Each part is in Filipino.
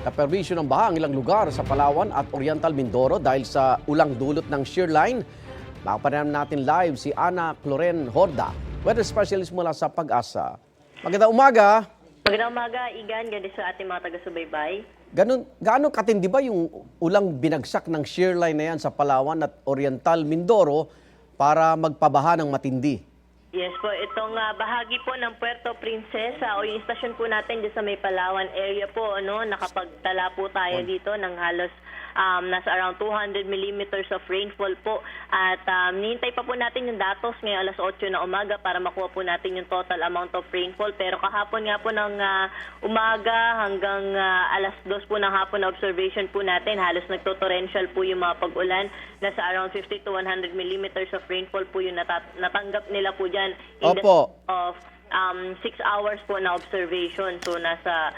Naperwisyo ng baha ang ilang lugar sa Palawan at Oriental Mindoro dahil sa ulang dulot ng shear line. Makapanayam natin live si Ana Cloren Horda, weather specialist mula sa Pag-asa. Magandang umaga. Magandang umaga, Igan. Ganda sa ating mga taga-subaybay. Gaano katindi ba yung ulang binagsak ng shear line na yan sa Palawan at Oriental Mindoro para magpabaha ng matindi? Yes po, itong bahagi po ng Puerto Princesa o yung istasyon po natin dyan sa may Palawan area po, nakapagtala po tayo dito ng halos nasa around 200 millimeters of rainfall po. At nihintay pa po natin yung datos ngayong alas 8 na umaga para makuha po natin yung total amount of rainfall. Pero kahapon nga po ng umaga hanggang alas 2 po ng hapon na observation po natin, halos nagtotorrential po yung mga pag-ulan. Nasa around 50 to 100 millimeters of rainfall po yung natanggap nila po dyan in the of 6 hours po na observation. So nasa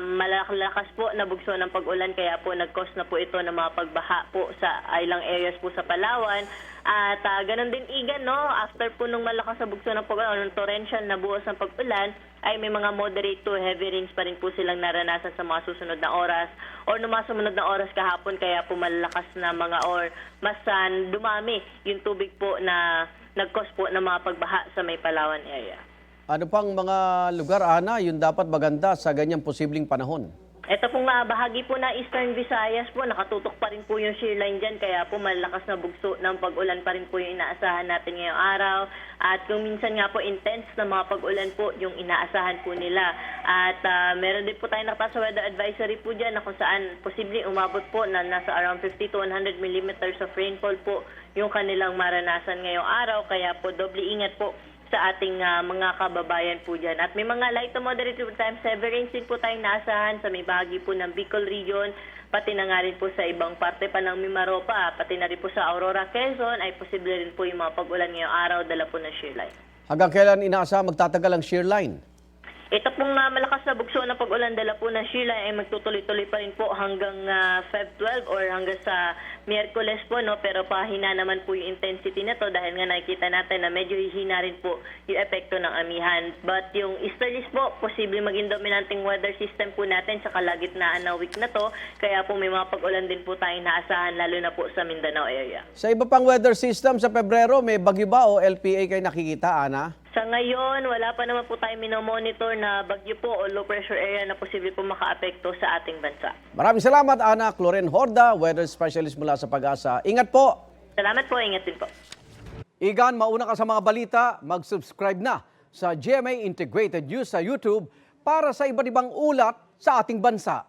malakas po na bugso ng pag-ulan, kaya po nag-cause na po ito ng mga pagbaha po sa ilang areas po sa Palawan. At ganun din, Igan, after po nung malakas na bugso ng pag-ulan, ng torrential na buhos ng pag-ulan, ay may mga moderate to heavy rains pa rin po silang naranasan sa mga susunod na oras or nung mga sumunod na oras kahapon, kaya po malakas na mga or mas dumami yung tubig po na nag-cause po ng mga pagbaha sa may Palawan area. Ano pang mga lugar, Ana, yung dapat maganda sa ganyang posibleng panahon? Ito pong bahagi po na Eastern Visayas po, nakatutok pa rin po yung shear line dyan, kaya po malakas na bugso ng pag-ulan pa rin po yung inaasahan natin ngayong araw. At kung minsan nga po intense na mga pag-ulan po yung inaasahan po nila. At meron din po tayo nakataas sa weather advisory po dyan na kung saan posibleng umabot po na nasa around 50 to 100 millimeters of rainfall po yung kanilang maranasan ngayong araw. Kaya po doble ingat po sa ating mga kababayan po dyan. At may mga light to moderate times heavy rains din po tayong naasahan sa may bahagi po ng Bicol region, pati na nga rin po sa ibang parte pa ng Mimaropa, pati na rin po sa Aurora, Quezon, ay posible rin po yung mga pag-ulan ngayong araw, dala po ng shear line. Hanggang kailan inaasahan magtatagal ang shear line? Ito pong malakas na bugso na pag-ulan, dala po ng shear line, ay magtutuloy-tuloy pa rin po hanggang Feb 12 or hanggang sa Miyerkules po, pero pahina naman po yung intensity nito dahil nga nakikita natin na medyo hihina rin po yung epekto ng amihan. But yung easterlies po, posible maging dominanting weather system po natin sa kalagitnaan na week na to, kaya po may mga pag-ulan din po tayong naasahan lalo na po sa Mindanao area. Sa iba pang weather system sa Pebrero, may bagyo ba o LPA kayo nakikita, Ana? Sa ngayon, wala pa naman po tayo minomonitor na bagyo po o low pressure area na posible po makaapekto sa ating bansa. Maraming salamat, Ana Cloren Horda, weather specialist mula sa Pag-asa. Ingat po! Salamat po, ingat din po. Igan, mauna ka sa mga balita, mag-subscribe na sa GMA Integrated News sa YouTube para sa iba't ibang ulat sa ating bansa.